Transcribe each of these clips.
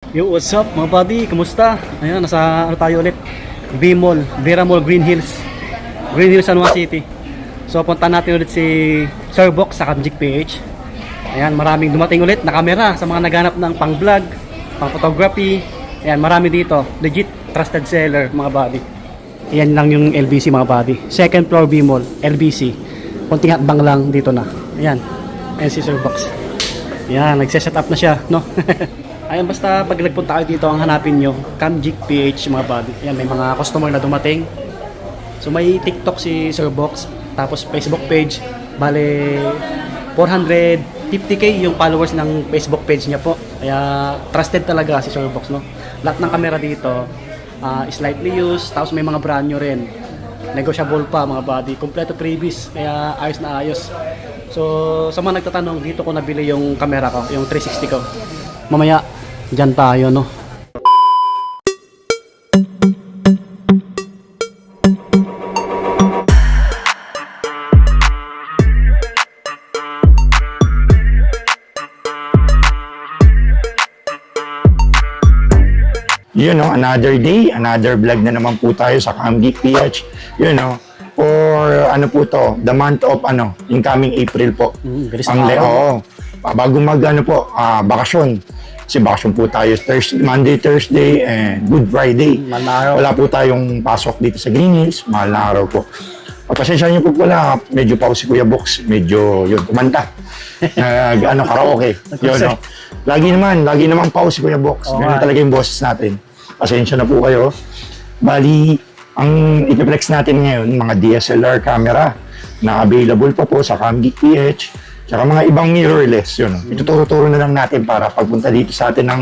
Yo, what's up mga buddy? Kumusta? Ayan, nasa ano tayo ulit? V-Mall, Vera Mall, Green Hills, San Juan City. So punta natin ulit si Sir Box sa Kamjik PH. Ayan, maraming dumating ulit na kamera sa mga naghanap ng pang vlog, pang photography. Ayan, marami dito. Legit trusted seller mga buddy. Ayan lang yung LBC mga buddy. Second floor V-Mall, LBC. Kunting hatbang lang dito na. Ayan, ayan si Sir Box. Ayan, nagse-set up na siya, no? Ayun, basta pag nagpunta kayo dito, ang hanapin nyo, Kamjik PH mga buddy. Ayan, may mga customer na dumating. So may TikTok si Sir Box, tapos Facebook page. Bale, 450k yung followers ng Facebook page niya po. Kaya trusted talaga si Sir Box, no? Lahat ng camera dito, slightly used, tapos may mga brand new rin. Negotiable pa mga buddy, kompleto freebies, kaya ayos na ayos. So sa mga nagtatanong, dito ko nabili yung camera ko, yung 360 ko. Mamaya, dyan tayo, no? You know, another day, another vlog na naman po tayo sa Kamjik PH. You know, for ano po to, the month of incoming April po. Bilis Ang na araw. bago mag bakasyon. Kasi bakasyon po tayo Monday, Thursday, and Good Friday. Mahal na araw. Wala po tayong pasok dito sa Green Hills. Mahal na araw po. Pagpasensya niyo po pala, medyo pa si Kuya Box. Medyo, yun, kumanta. Karaoke. Yun, no? Lagi naman pa si Kuya Box. Ganun talaga yung boses natin. Pasensya na po kayo. Bali, ang ipiplex natin ngayon, mga DSLR camera na available pa po sa Kamjik PH. Tsaka mga ibang mirrorless, yun. Ituturo-turo na lang natin para pagpunta dito sa atin ng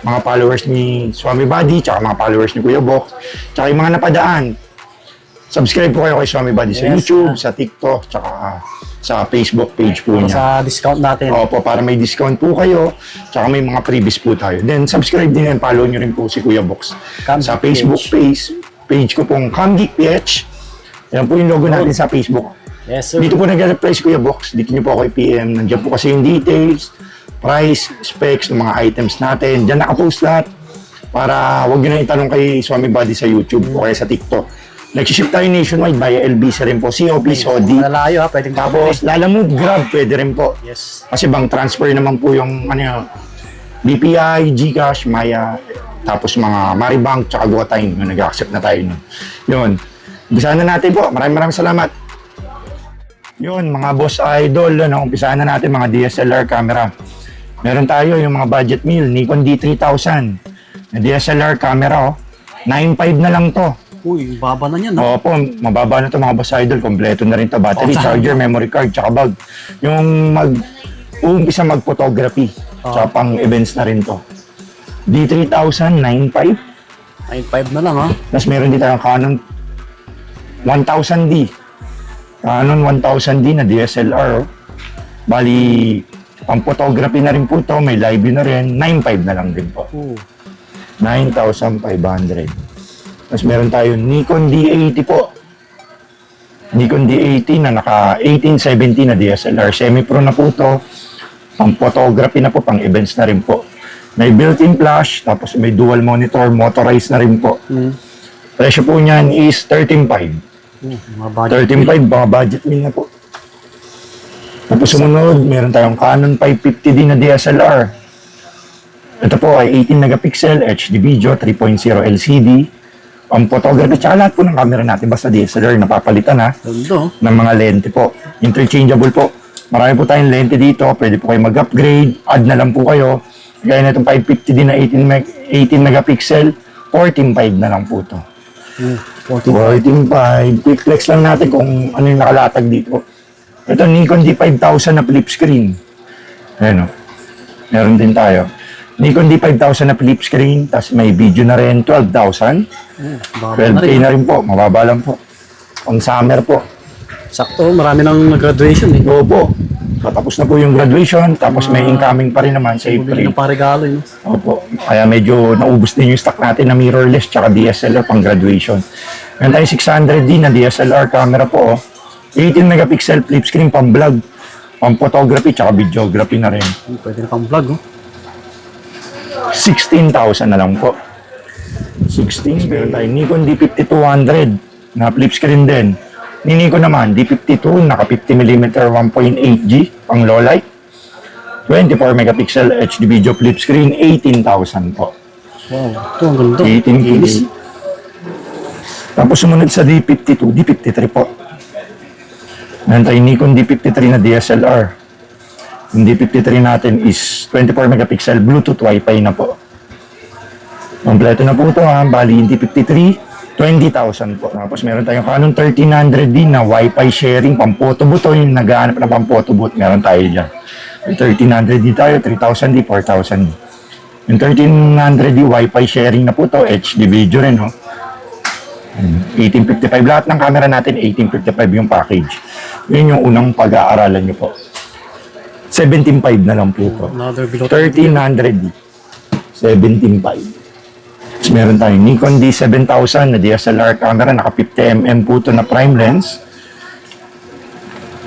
mga followers ni Swami Buddy, tsaka mga followers ni Kuya Box, tsaka yung mga napadaan. Subscribe po kayo kay Swami Buddy sa YouTube, sa TikTok, tsaka sa Facebook page po niya. Sa discount natin. Opo, para may discount po kayo, tsaka may mga freebies po tayo. Then subscribe din and follow nyo rin po si Kuya Box Kamjik sa Facebook page ko pong Kamjik PH. Yan po yung logo natin sa Facebook. Yes, sir. Dito po nag-reply si Kuya Box. Dito niyo po ako i-PM. Nandiyan po kasi yung details, price, specs ng mga items natin. Diyan nakapost lahat para wag nyo na itanong kay Swami Buddy sa YouTube o kaya sa TikTok. Nag-ship tayo nationwide via LBC rin po. COP, SOD. Malalayo ha, pwedeng Tapos Lalamove, Grab, pwede rin po. Yes. Kasi bang transfer naman po yung BPI, GCash, Maya, tapos mga Maribank, tsaka GoTime. Nag-accept na tayo nun. Yun. Umpisahan na natin po. Maraming salamat. Yun, mga boss idol, umpisahan na natin mga DSLR camera. Meron tayo yung mga budget meal, Nikon D3000. Na DSLR camera, 9.5 na lang to. Uy, baba na yan, no? Opo, mababa na to mga boss idol. Kompleto na rin to. Battery, charger, memory card, tsaka bag. Yung uumpisa mag-photography. Tsaka pang events na rin to. D3000, 9.5. 9.5 na lang, ha? Tapos meron din tayong Canon 1000D. Canon 1000D na DSLR. Bali, pang photography na rin po to. May live view na rin. 9.5 na lang din po. 9,500. Tapos meron tayo Nikon D80 po. Nikon D80 na naka 1870 na DSLR. Semi-pro na po to. Pang photography na po. Pang events na rin po. May built-in flash. Tapos may dual monitor. Motorized na rin po. Presyo po niyan is 13.5. Mga budget. 13.5, mga budget meal na po. Tapos sumunod, meron tayong Canon 550D na DSLR. Ito po ay 18 megapixel, HD video, 3.0 LCD. Ang photography, tsaka lahat po ng camera natin, basta DSLR, napapalitan Ganda. ng mga lente po. Interchangeable po. Marami po tayong lente dito, pwede po kayo mag-upgrade, add na lang po kayo. Gaya na itong 550D na 18 megapixel, 14.5 na lang po to. 14.5. Quick flex lang natin kung ano yung nakalatag dito. Ito, Nikon D5000 na flip screen. Ayan o. Meron din tayo. Nikon D5000 na flip screen, tapos may video na rin, 12,000. 12K na rin po, mababa lang po. Pang summer po. Sakto, marami nang nag-graduation eh. Opo. Patapos na po yung graduation, tapos may incoming pa rin naman sa Bumili April. ng paregalo eh. Opo. Kaya medyo naubos din yung stock natin na mirrorless tsaka DSLR pang graduation. Meron tayo 600D na DSLR camera po. 18 megapixel flip screen pang vlog. Pang photography tsaka videography na rin. Pwede na pang vlog, oh. 16,000 na lang po. 16. Meron tayong Nikon D50-200 na flip screen din. Ni Nikon naman, D52, naka 50mm 1.8G, pang low light. 24 megapixel HD video flip screen, 18,000 po. Wow, ito ang ganda. 18K. Tapos sumunod sa D52, D53 po. Meron tayong Nikon D53 na DSLR. Yung D53 natin is 24 megapixel Bluetooth Wi-Fi na po. Kompleto na po ito ha. Bali yung D53, 20,000 po. Tapos meron tayong Canon 1300D na Wi-Fi sharing, pang-photo booth. Yung naghahanap na pang-photo booth, meron tayo dyan. May 1300D tayo, 3000D, 4000D. Yung 1300D Wi-Fi sharing na po ito, HD video rin. 1855. Lahat ng camera natin, 1855 yung package. Yun yung unang pag-aaralan nyo po. 17.5 na lang po ito. Another below 1300D. 17.5. Tapos meron tayong Nikon D7000 na DSLR camera, naka 50mm po ito na prime lens.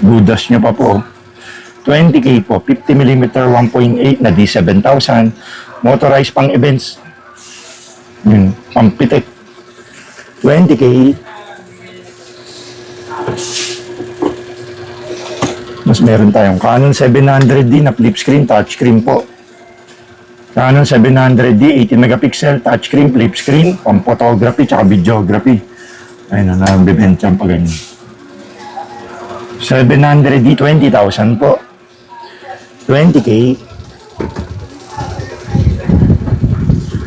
Budas nyo pa po. 20K po, 50mm 1.8 na D7000. Motorized pang events. Yun, pang pitik. 20K. Mas meron tayong Canon 700D na flip screen, touchscreen po. Canon 700D, 18 megapixel, touchscreen, flip screen, pang photography, tsaka videography. Ayun na, nabibenta pa ganyan. 700D, 20,000 po. 20K.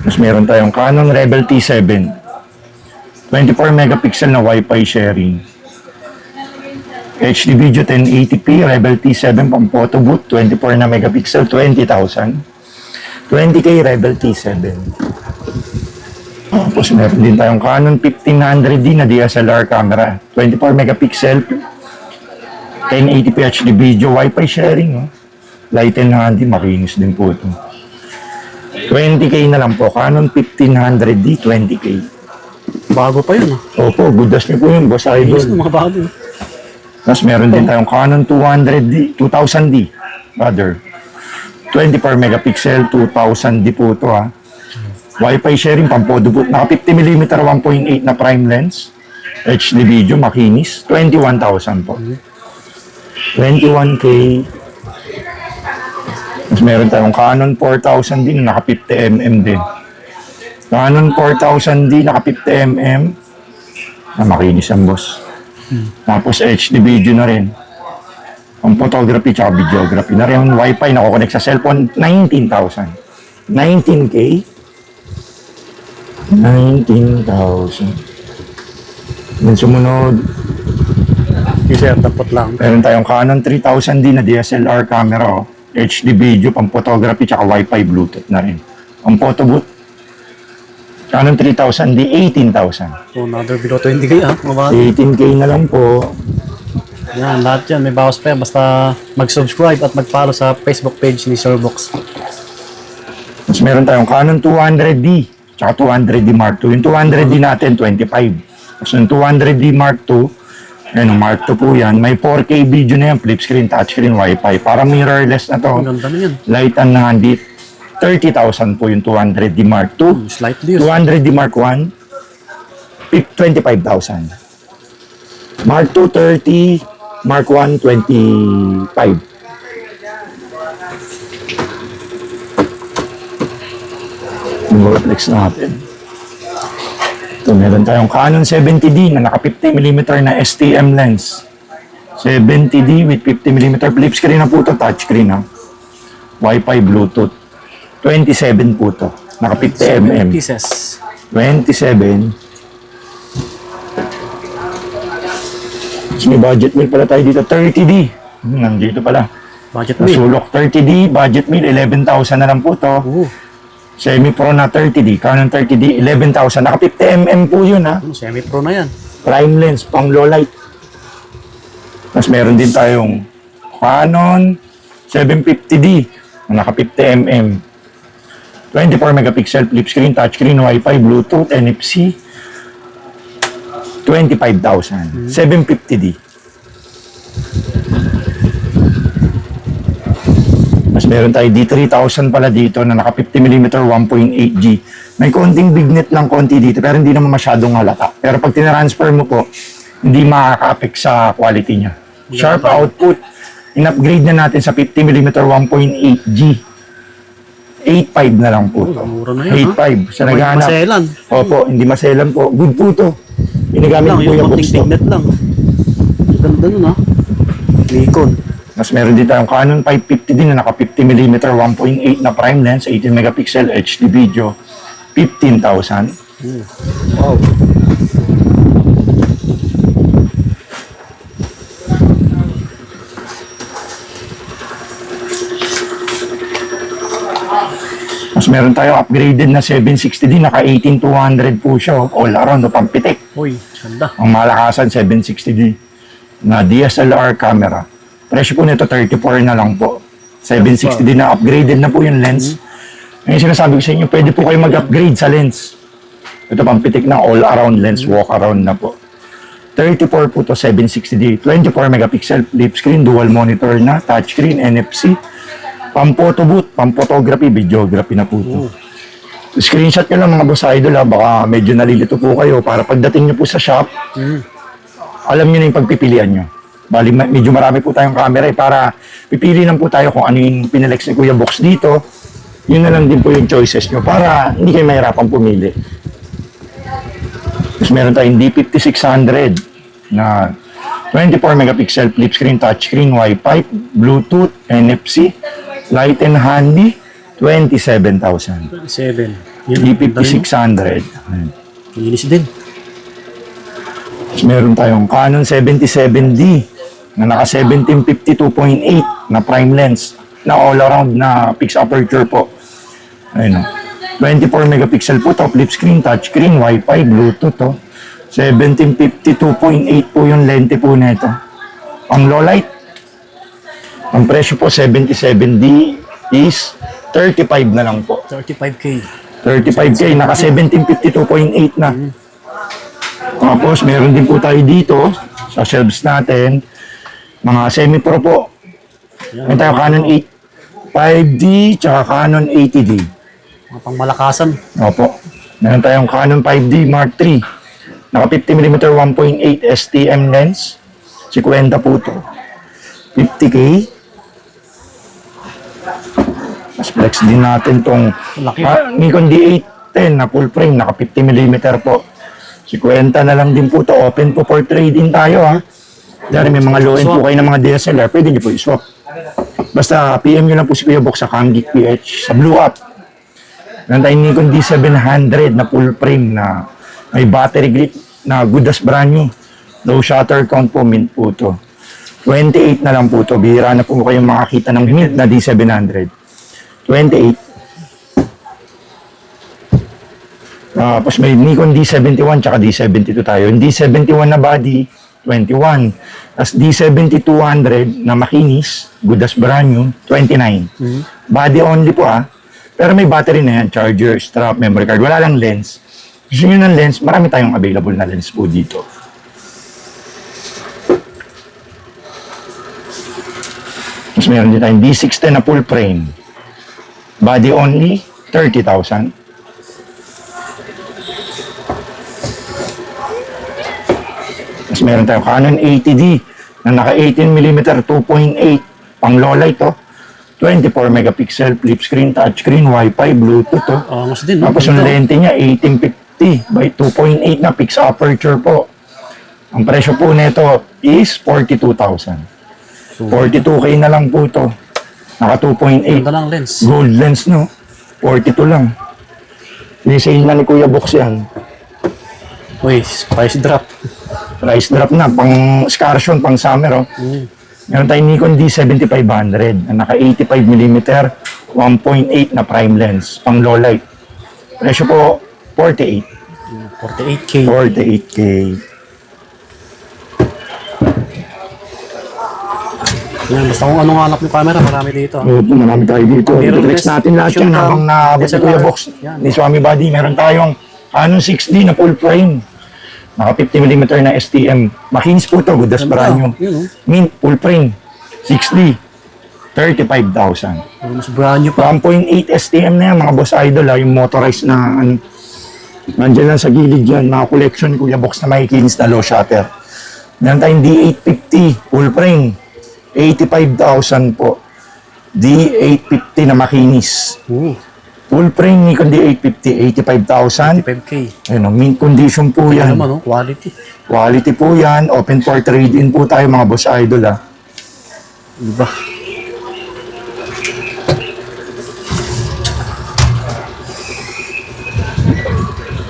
Mas meron tayong Canon Rebel T7. 24 megapixel na Wi-Fi sharing. HD video 1080p, Rebel T7 pang photo booth, 24 na megapixel, 20,000. 20K Rebel T7. Tapos meron din tayong Canon 1500D na DSLR camera. 24 megapixel, 1080p HD video, Wi-Fi sharing. Light and handy, makinis din po ito. 20K na lang po. Canon 1500D, 20K. Bago pa yun. Opo, goodas niyo po yun, boss idol. Ayos ng mga bago. Tapos meron din tayong Canon 200D, 2000D, rather. 24 megapixel, 2000D po ito ha. Wi-Fi sharing, pang-photo booth. Naka 50mm 1.8 na prime lens. HD video, makinis. 21,000 po. 21K. Tapos meron tayong Canon 4000D na naka 50mm din. Canon 4000D, naka 50mm. Na makinis ang boss. Tapos HD video na rin. Ang photography tsaka videography na rin. Yung Wi-Fi na kukonect sa cellphone, 19,000. 19K. 19,000. Then sumunod, Isa tapot lang. meron tayong Canon 3000D na DSLR camera. HD video, pang photography tsaka Wi-Fi Bluetooth na rin. Ang photo booth, Canon 3000D, 18,000. So another below 20K ha. Mga bago. 18K na lang po. Yan, lahat yan. May bawas pa yan. Basta mag-subscribe at mag-follow sa Facebook page ni Sirbox. Tapos meron tayong Canon 200D tsaka 200D Mark II. Yung 200D natin, 25. Tapos yung 200D Mark II, yan, Mark II po yan. May 4K video na yan, flip screen, touchscreen, Wi-Fi. Para mirrorless na to. Ang ganda na yan. Light and handy. 30,000 po yung 200D Mark II. Slightly. 200D Mark I, 25,000. Mark II, 30. Mark I, 25. Yung reflex natin. Ito, meron tayong Canon 70D na naka 50mm na STM lens. 70D with 50mm flip screen na po ito, touchscreen ha. Wi-Fi, Bluetooth. 27 po ito. Naka 50mm. Pieces. 27. May budget meal pala tayo dito, 30D. Nandito pala. Budget meal. Nasulok 30D, budget meal, 11,000 na lang po to. Semi-pro na 30D, Canon 30D, 11,000. Naka 50mm po yun ha. Semi-pro na yan. Prime lens, pang low light. Tapos meron din tayong Canon 750D, naka 50mm. 24 megapixel flip screen, touchscreen, Wi-Fi, Bluetooth, NFC. 25,000. 750D. Mas meron tayo D3000 pala dito na naka 50mm 1.8G. May konting bignet lang konti dito pero hindi naman masyadong halata. Pero pag tinransfer mo po, hindi makaka-affect sa quality niya. Sharp output. In-upgrade na natin sa 50mm 1.8G. 8.5 na lang po. Mura na yun, 8.5. Sa Hindi naghahanap. maselan. Opo, hindi maselan po. Good po to. Ginagamit Lang, po yung yung konting box to. tignet lang. Ganda nun ha. Nikon. Mas meron din tayong Canon 550 din na naka 50mm 1.8 na prime lens, 18 megapixel HD video, 15,000. Wow. Mas meron tayong upgraded na 760 din, naka 18200 po siya, all around, no, pampitik. Uy, ganda. Ang malakasan 760D na DSLR camera. Presyo po nito 34 na lang po. 760D na upgraded na po yung lens. Ngayon sinasabi ko sa inyo, pwede po kayo mag-upgrade sa lens. Ito pampitik na all-around lens, walk-around na po. 34 po to 760D, 24 megapixel flip screen, dual monitor na, touchscreen, NFC, pang-photo booth, pang-photography, videography na po to. Screenshot nyo lang mga boss idol ha, baka medyo nalilito po kayo para pagdating nyo po sa shop, alam nyo na yung pagpipilian nyo. Bali, medyo marami po tayong camera para pipili lang po tayo kung ano yung pinalex ni Kuya Box dito. Yun na lang din po yung choices nyo para hindi kayo mahirapan pumili. Tapos meron tayong D5600 na 24 megapixel flip screen, touchscreen, Wi-Fi, Bluetooth, NFC, light and handy, 27,000. 7. D5600. Linis din. Tapos meron tayong Canon 77D na naka 1750 2.8 na prime lens na all around na fixed aperture po. Ayun o. 24 megapixel po to, flip screen, touchscreen, Wi-Fi, Bluetooth to. 1750 2.8 po yung lente po nito. Ang low light. Ang presyo po 77D is 35 na lang po. 35K. 35K, naka 1750 2.8 na. Tapos, meron din po tayo dito sa shelves natin, mga semi-pro po. Meron tayo Canon 8 5D tsaka Canon 80D. Mga pangmalakasan. Opo. Meron tayong Canon 5D Mark III. Naka 50mm 1.8 STM lens. 50 po ito. 50K. Mas flex din natin tong Laki. Nikon D810 na full frame. Naka 50mm po. 50 na lang din po to. Open po for trading tayo ha. Dahil may mga low-end po kayo ng mga DSLR, pwede nyo po i-swap. Basta PM nyo lang po si Kuya Box sa Camgeek PH sa Blue App. Meron tayong Nikon D700 na full frame na may battery grip na good as brand new. Low shutter count po, mint po to. 28 na lang po to. Bihira na po kayong makakita ng mint na D700. 28. Tapos may Nikon D71 tsaka D72 tayo. Yung D71 na body, 21. Tapos D7200 na makinis, good as brand new, 29. Body only po pero may battery na yan, charger, strap, memory card. Wala lang lens. Gusto nyo ng lens, marami tayong available na lens po dito. Tapos meron din tayong D610 na full frame. Body only, 30,000. Tapos meron tayong Canon 80D na naka 18mm 2.8 pang low light to. 24 megapixel flip screen, touchscreen, Wi-Fi, Bluetooth to. Angas din. Tapos yung lente niya 1850 by 2.8 na fixed aperture po. Ang presyo po nito is 42,000. 42K na lang po to. Naka 2.8. Ganda lang lens. Gold lens no. 42 lang. Nisale na ni Kuya Box yan. Uy, price drop. Price drop na, pang excursion, pang summer, oh. Meron tayong Nikon D7500 na naka 85mm 1.8 na prime lens, pang low light. Presyo po, 48. 48K. 48K. Yan, basta kung anong hanap yung camera, marami dito. Opo, marami tayo dito. Meron Flex din natin lahat yan action habang cam, naabot ni DSLR. Kuya Box Yan. ni Swami Buddy. Meron tayong Canon 6D na full frame. Naka 50mm na STM. Makinis po to, good as Ganda. brand new. Yun, oh. Mint, full frame. 6D. 35,000. Mas brand new pa. 1.8 STM na yan, mga boss idol, yung motorized na, ano, nandiyan lang sa gilid yan, mga collection ni Kuya Box na makikinis na low shutter. Meron tayong D850, full frame, 85,000 po. D850 na makinis. Full frame Nikon D850, 85,000. 5K. Ayun, mint condition po Yan yan. naman, oh, quality. Quality po yan. Open for trade-in po tayo mga boss idol ha. Diba?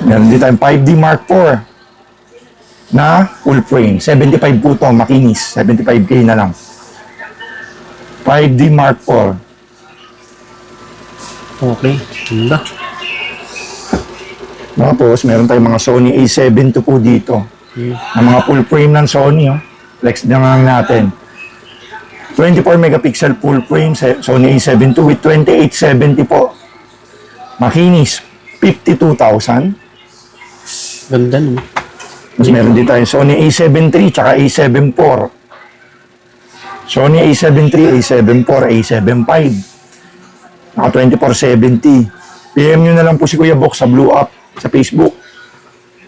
Meron din tayong 5D Mark IV na full frame. 75 po ito, makinis. 75K na lang. 5D Mark IV. Okay. Ganda. Tapos, meron tayong mga Sony A7 to po dito. Na mga full frame ng Sony. Oh. Flex na lang natin. 24 megapixel full frame Sony A7 II with 2870 po. Makinis. 52,000. Ganda no. Tapos meron din tayo Sony A7 III tsaka A7 IV. Sony A7 III, A7 IV, A7 V. Naka 2470. PM nyo na lang po si Kuya Box sa Blue Up sa Facebook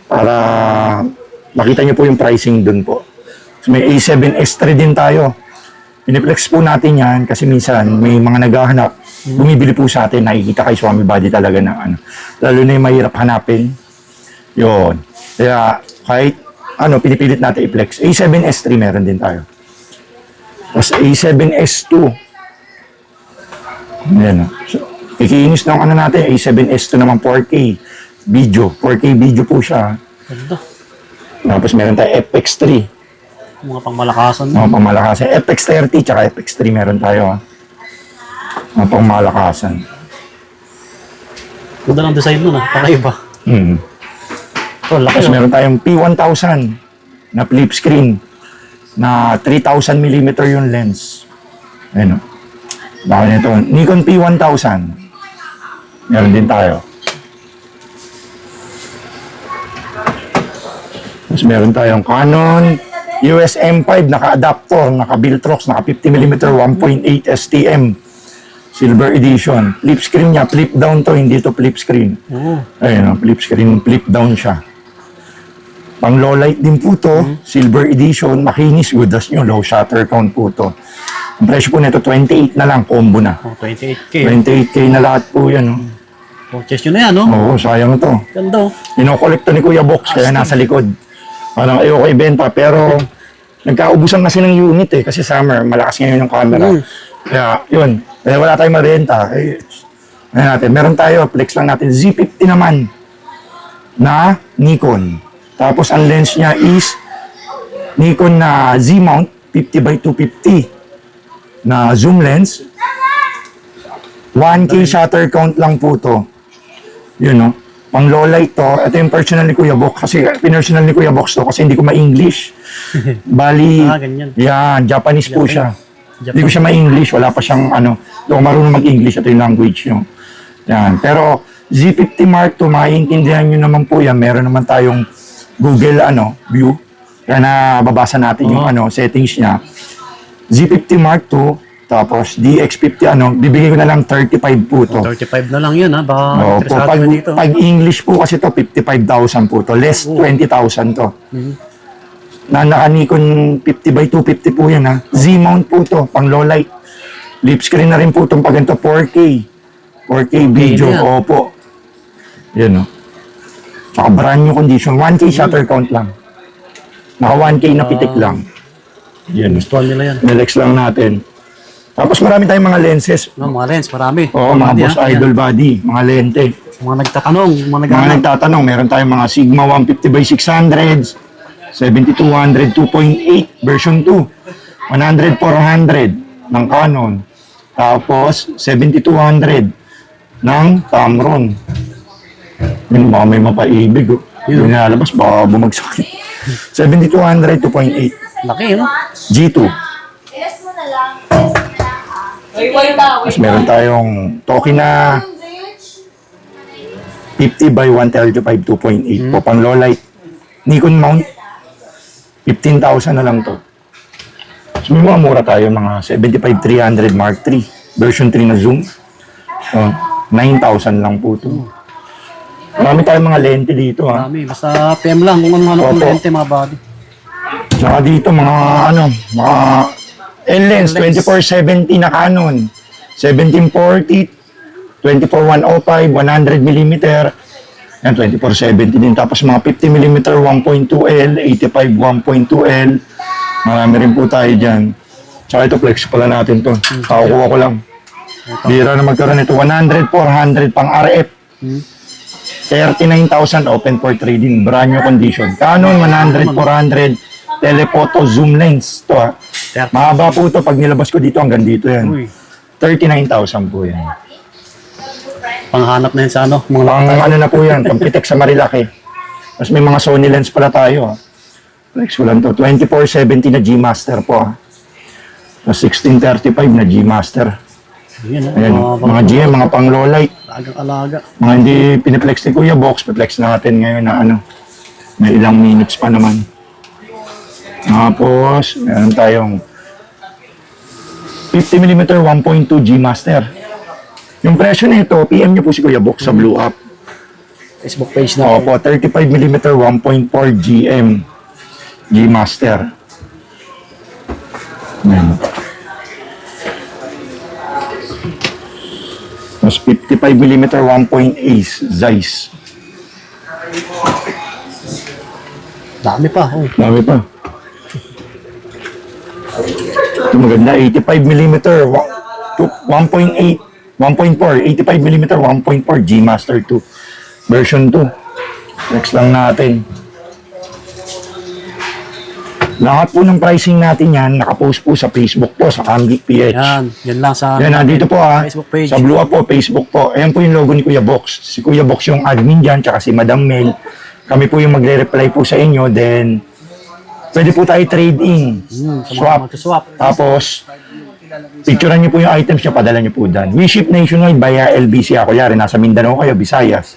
para makita nyo po yung pricing dun po. So may A7S3 din tayo. Piniplex po natin yan kasi minsan may mga naghahanap. Bumibili po sa atin, nakikita kay Swami Body talaga na ano. Lalo na yung mahirap hanapin. Yun. Kaya kahit ano, pinipilit natin i-flex. A7S3 meron din tayo. Tapos A7S2. Ayan. So, ikinis ng ano natin, A7S2 naman 4K video. 4K video po siya. Ganda. Tapos meron tayo FX3. Mga pangmalakasan. Mga pangmalakasan. FX30 tsaka FX3 meron tayo. Mga pangmalakasan. Ganda ng design nun ah. Pakaiba. Oh, laki Tapos oh. meron tayong P1000 na flip screen na 3000mm yung lens. Ayan o. Baka nito. Nikon P1000. Meron din tayo. Tapos meron tayong Canon US M5 naka-adapter, naka-Viltrox, naka-50mm 1.8 STM. Silver edition. Flip screen niya, flip down to, hindi to flip screen. Oh. Ayun, flip screen, flip down siya. Pang low light din po to, silver edition, makinis, good as nyo, low shutter count po to. Ang presyo po nito, 28 na lang, combo na. Oh, 28K. 28K na lahat po yan. Oh. Purchase nyo na yan, no? Oo, sayang to. Ganda oh. Ino-collect to ni Kuya Box, kaya nasa likod. Parang ayoko ibenta, pero nagkaubusan kasi ng unit eh, kasi summer, malakas ngayon yung camera. Kaya, yun. Kaya wala tayong marenta. Eh, natin. Meron tayo, flex lang natin. Z50 naman na Nikon. Tapos ang lens niya is Nikon na Z-mount 50x250 na zoom lens. 1K shutter count lang po to. Yun no. Pang low light to. Ito yung personal ni Kuya Box. Kasi personal ni Kuya Box to kasi hindi ko ma-English. Bali, Ganyan. yan, Japanese po siya. Japan. Hindi ko siya ma-English, wala pa siyang ano, hindi ako marunong mag-English, ito yung language nyo. Yan. Pero Z50 Mark II, maiintindihan nyo naman po yan. Meron naman tayong Google view. Kaya nababasa natin yung settings niya. Z50 Mark II, tapos DX50 bibigay ko na lang 35 po to. 35 na lang yun ha. Baka interesado pag, ka dito. pag English po kasi to 55,000 po to. Less 20,000 to. Na naka-Nikon 50x250 po yan ha. Z-mount po to, pang low light. Lip screen na rin po itong pag ito 4K. 4K video, yan. opo. Yan o. Tsaka brand new condition. 1K shutter count lang. Naka 1K na pitik lang. Yan. Gustuhan nila yan. Nilex lang natin. Tapos marami tayong mga lenses. No, mga lens, marami. Oo, mga boss idol body, mga lente. Sa mga nagtatanong, mga Mga nagtatanong. nagtatanong, meron tayong mga Sigma 150x600, 7200 2.8 version 2, 100-400 ng Canon, tapos 7200 ng Tamron. Yun, baka may mapaibig. Oh. Yun nalabas, baka bumagsak. 7200 2.8 Laki, no? G2. Ilas mo na lang. Ilas mo na lang. Tapos meron tayong Toki na 50x135 2.8 po, pang low light. Nikon mount, 15,000 na lang to. So So, may mga mura tayo, mga 75-300 Mark III, version 3 na zoom. 9,000 lang po ito. Marami tayong mga lente dito, ha. Marami. Basta PM lang kung ano kung Opo. lente mga buddy. Tsaka dito, mga L-lens, 24-70 na Canon. 1740, 24-105, 100mm. Yan, 24-70 din. Tapos mga 50mm 1.2L, 85 1.2L. Marami rin po tayo dyan. Tsaka ito, flex pala natin to. Kakukuha ko lang. Bira na magkaroon ito. 100, 400 pang RF. 39,000 open for trading. Brand new condition. Canon 100, 400. Telephoto zoom lens. Ito, ha. Mahaba po ito. Pag nilabas ko dito, hanggang dito yan. Uy. 39,000 po yan. Panghanap na yun sa ano. Mga Pang lakad. ano na po yan, pampitek sa Marilaki. Tapos may mga Sony lens pala tayo. Flex ko lang to. 24-70 na G-Master po. Tapos 16-35 na G-Master. Yan, Ayan, mga GM, mga pang low light. alaga. Mga hindi piniplex ni Kuya Box, piplex natin ngayon na ano. May ilang minutes pa naman. Tapos, meron tayong 50mm 1.2 G-Master. Yung presyo nito, PM nyo po si Kuya Box sa Blue App. Facebook page na. Opo, 35mm 1.4 GM G-Master. Ayan. Tapos 55mm 1.8 Zeiss. Dami pa. Oh. Dami pa. Ito maganda, 85mm 1.8 1.4, 85mm 1.4 G-Master 2 version 2. Next lang natin. Lahat po ng pricing natin yan, nakapost po sa Facebook po, sa Camgeek PH. Yan lang sa Yan, nandito po Facebook page. sa Blue App po, Facebook po. Ayan po yung logo ni Kuya Box. Si Kuya Box yung admin dyan, tsaka si Madam Mel. Kami po yung magre-reply po sa inyo, then pwede po tayo trade-in, swap. Tapos, picturean niyo po yung items niyo, padala niyo po dyan. We ship nationwide via LBC. Ako yari, nasa Mindanao kayo, Visayas.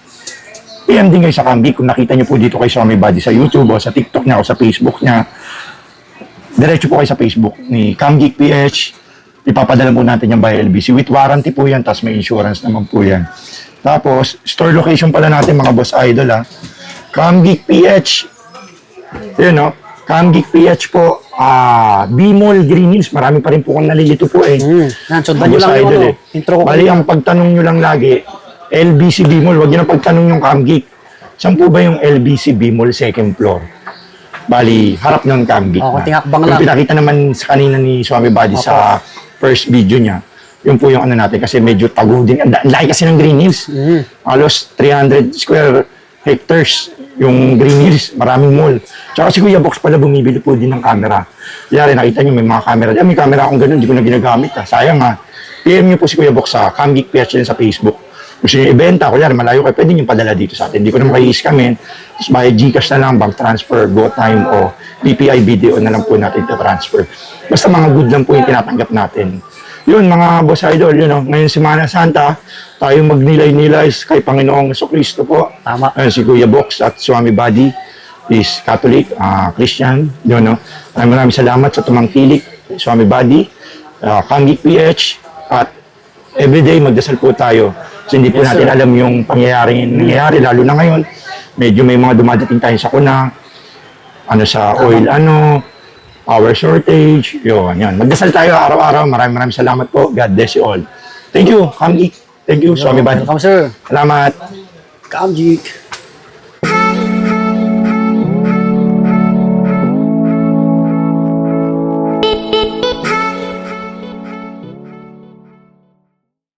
PM din kayo sa Camgeek. Kung nakita niyo po dito kay Swami Buddy sa YouTube o sa TikTok niya o sa Facebook niya, diretso po kayo sa Facebook ni Camgeek PH. Ipapadala po natin yan via LBC. With warranty po yan, tapos may insurance naman po yan. Tapos, store location pala natin mga boss idol ha. Camgeek PH. Yun no. Camgeek PH po. B-Mall Green Hills. Marami pa rin po kung nalilito po eh. Yan, sundan nyo Boss lang yung idol, ano, intro ko. Bali, ang pagtanong nyo lang lagi, LBC B-Mall. Huwag nyo na pagtanong yung Camgeek. Saan po ba yung LBC B-Mall second floor? Bali, harap ng Camgeek. Konting hakbang Yung lang. pinakita naman sa kanina ni Swami Buddy sa first video niya, yun po yung ano natin kasi medyo tago din. Ang laki kasi ng Green Hills. Halos 300 square hectares yung Green Hills. Maraming mall. Tsaka si Kuya Box pala bumibili po din ng camera. Kaya rin nakita niyo may mga camera. May camera akong ganun, hindi ko na ginagamit. Sayang ha. PM niyo po si Kuya Box sa Camgeek PH din sa Facebook. Gusto niyo ibenta, kunyari malayo kayo, pwede niyo padala dito sa atin. Hindi ko naman kayo iskamin. Tapos bayad Gcash na lang, bank transfer, GoTime o PPI video na lang po natin transfer. Basta mga good lang po yung tinatanggap natin. Yun mga boss idol, yun o. Ngayon Semana Santa, tayo magnilay-nilay kay Panginoong Jesucristo po. Tama. Ayun, si Kuya Box at Swami Buddy is Catholic, Christian. Yun o. Maraming salamat sa tumangkilik, Swami Buddy, Camgeek PH, at everyday magdasal po tayo. Kasi hindi po natin alam yung pangyayaring nangyayari, lalo na ngayon. Medyo may mga dumadating tayo sa kuna, sa oil, power shortage, yun, yan. Magdasal tayo araw-araw. Maraming salamat po. God bless you all. Thank you, Camgeek. Thank you, Swami Buddy. Welcome, sir. Salamat. Camgeek.